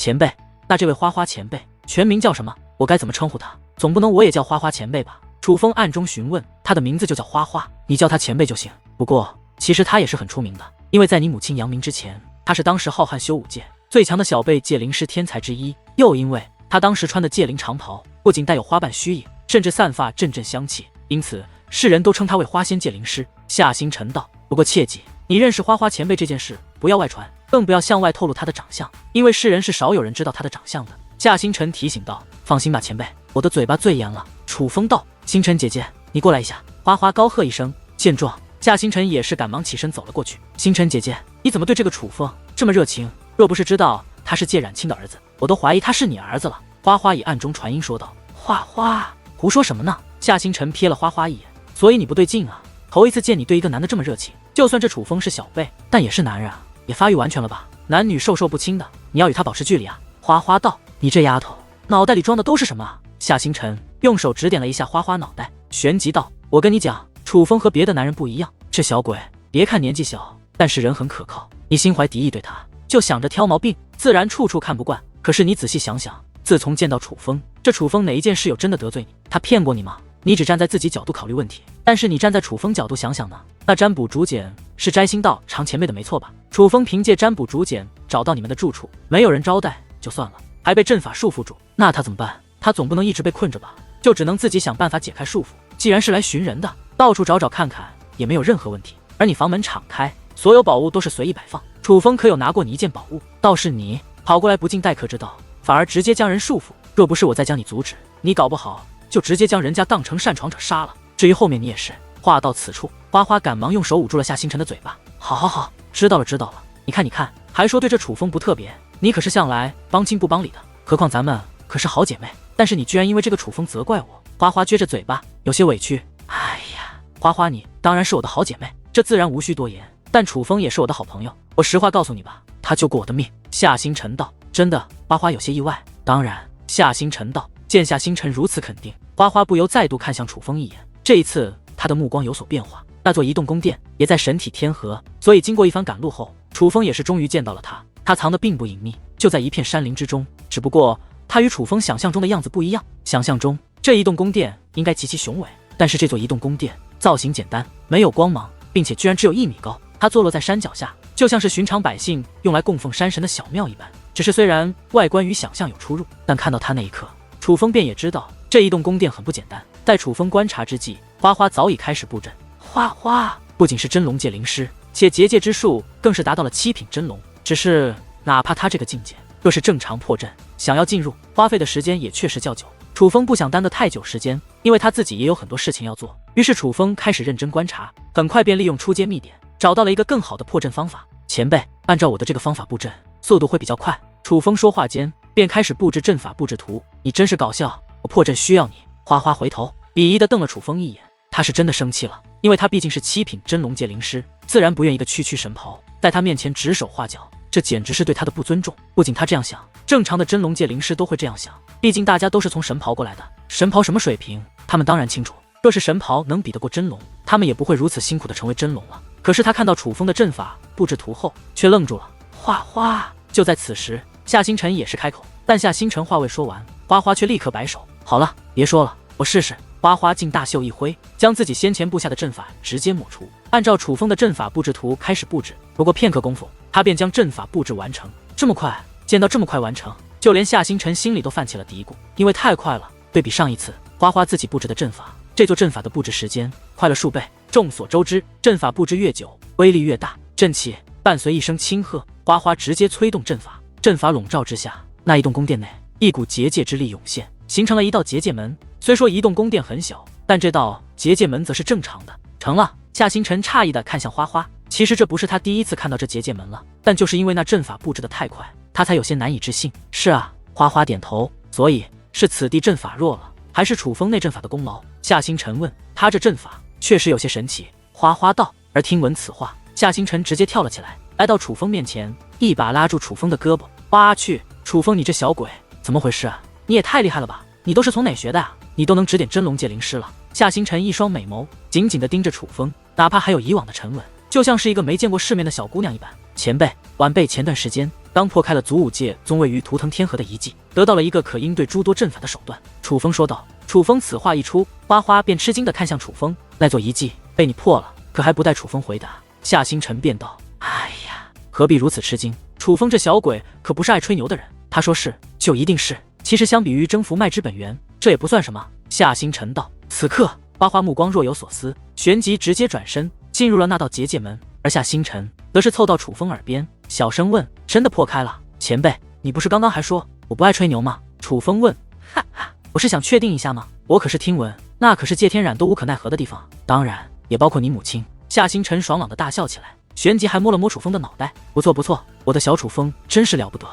前辈，那这位花花前辈全名叫什么？我该怎么称呼他？总不能我也叫花花前辈吧？楚风暗中询问，他的名字就叫花花，你叫他前辈就行。不过其实他也是很出名的，因为在你母亲扬名之前，他是当时浩瀚修武界最强的小辈界灵师天才之一。又因为他当时穿的界灵长袍不仅带有花瓣虚影，甚至散发阵阵香气，因此世人都称他为花仙界灵师。夏星辰道：不过切记，你认识花花前辈这件事不要外传，更不要向外透露他的长相，因为世人是少有人知道他的长相的。夏星辰提醒道：放心吧前辈，我的嘴巴最严了。楚风道：星辰姐姐，你过来一下。花花高喝一声。见状，夏星辰也是赶忙起身走了过去。星辰姐姐，你怎么对这个楚风这么热情？若不是知道他是界染青的儿子，我都怀疑他是你儿子了。花花以暗中传音说道。花花胡说什么呢？夏星辰瞥了花花一眼。所以你不对劲啊，头一次见你对一个男的这么热情。就算这楚风是小辈，但也是男人啊，也发育完全了吧？男女授受不亲的，你要与他保持距离啊。花花道：你这丫头脑袋里装的都是什么啊？夏星辰用手指点了一下花花脑袋，旋即道：我跟你讲，楚风和别的男人不一样，这小鬼别看年纪小，但是人很可靠。你心怀敌意对他，就想着挑毛病，自然处处看不惯。可是你仔细想想，自从见到楚风，这楚风哪一件事有真的得罪你？他骗过你吗？你只站在自己角度考虑问题，但是你站在楚风角度想想呢？那占卜竹简是摘星道长前辈的没错吧？楚风凭借占卜竹简找到你们的住处，没有人招待就算了，还被阵法束缚住，那他怎么办？他总不能一直被困着吧？就只能自己想办法解开束缚。既然是来寻人的，到处找找看看也没有任何问题。而你房门敞开，所有宝物都是随意摆放，楚风可有拿过你一件宝物？倒是你跑过来不尽待客之道，反而直接将人束缚。若不是我再将你阻止，你搞不好就直接将人家当成擅闯者杀了。至于后面你也是。话到此处，花花赶忙用手捂住了夏星辰的嘴巴。好好好，知道了知道了。你看你看，还说对这楚风不特别，你可是向来帮亲不帮理的，何况咱们可是好姐妹。但是你居然因为这个楚风责怪我。花花撅着嘴巴，有些委屈。哎呀，花花你当然是我的好姐妹，这自然无需多言，但楚风也是我的好朋友，我实话告诉你吧，他救过我的命。夏星辰道：真的？花花有些意外。当然。夏星辰道。见夏星辰如此肯定，花花不由再度看向楚风一眼。这一次他的目光有所变化，那座移动宫殿也在神体天河，所以经过一番赶路后，楚风也是终于见到了他。他藏得并不隐秘，就在一片山林之中，只不过他与楚风想象中的样子不一样。想象中这移动宫殿应该极其雄伟，但是这座移动宫殿造型简单，没有光芒，并且居然只有1米高。它坐落在山脚下，就像是寻常百姓用来供奉山神的小庙一般。只是虽然外观与想象有出入，但看到它那一刻，楚风便也知道这移动宫殿很不简单。在楚风观察之际，花花早已开始布阵。花花不仅是真龙界灵师，且结界之术更是达到了7品真龙。只是哪怕他这个境界，若是正常破阵，想要进入，花费的时间也确实较久。楚风不想耽得太久时间，因为他自己也有很多事情要做。于是楚风开始认真观察，很快便利用出阶秘点，找到了一个更好的破阵方法。前辈，按照我的这个方法布阵，速度会比较快。楚风说话间便开始布置阵法布置图。你真是搞笑，我破阵需要你。花花回头鄙夷地瞪了楚风一眼，他是真的生气了，因为他毕竟是7品真龙界灵师，自然不愿意的区神袍在他面前指手画脚，这简直是对他的不尊重。不仅他这样想，正常的真龙界灵师都会这样想，毕竟大家都是从神袍过来的，神袍什么水平他们当然清楚。若是神袍能比得过真龙，他们也不会如此辛苦地成为真龙了。可是他看到楚风的阵法布置图后却愣住了。花花就在此时，夏星辰也是开口，但夏星辰话未说完，花花却立刻摆手。好了，别说了，我试试。花花竟大袖一挥，将自己先前布下的阵法直接抹除，按照楚风的阵法布置图开始布置。不过片刻功夫，他便将阵法布置完成。这么快？见到这么快完成，就连夏星辰心里都泛起了嘀咕，因为太快了。对比上一次花花自己布置的阵法，这座阵法的布置时间快了数倍。众所周知，阵法布置越久，威力越大。阵起伴随一声轻喝，花花直接催动阵法。阵法笼罩之下，那移动宫殿内一股结界之力涌现，形成了一道结界门。虽说移动宫殿很小，但这道结界门则是正常的。成了。夏星辰诧异地看向花花，其实这不是他第一次看到这结界门了，但就是因为那阵法布置得太快，他才有些难以置信。是啊，花花点头。所以是此地阵法弱了，还是楚风那阵法的功劳？夏星辰问。他这阵法确实有些神奇。花花道。而听闻此话，夏星辰直接跳了起来，来到楚风面前，一把拉住楚风的胳膊。哇去，楚风你这小鬼怎么回事啊？你也太厉害了吧，你都是从哪学的啊？你都能指点真龙界灵师了。夏星辰一双美眸紧紧地盯着楚风，哪怕还有以往的沉稳，就像是一个没见过世面的小姑娘一般。前辈，晚辈前段时间刚破开了祖武界宗位于图腾天河的遗迹，得到了一个可应对诸多阵法的手段。楚风说道。楚风此话一出，花花便吃惊地看向楚风。那座遗迹被你破了，可还不待楚风回答，夏星辰便道：哎呀，何必如此吃惊？楚风这小鬼可不是爱吹牛的人，他说是就一定是。其实相比于征服麦之本源，这也不算什么。夏星辰道。此刻花花目光若有所思，旋即直接转身进入了那道结界门，而夏星辰则是凑到楚风耳边小声问：真的破开了？前辈，你不是刚刚还说我不爱吹牛吗？楚风问。哈哈，我是想确定一下吗？我可是听闻那可是借天染都无可奈何的地方，当然也包括你母亲。夏星辰爽朗的大笑起来，旋即还摸了摸楚风的脑袋。不错不错，我的小楚风真是了不得。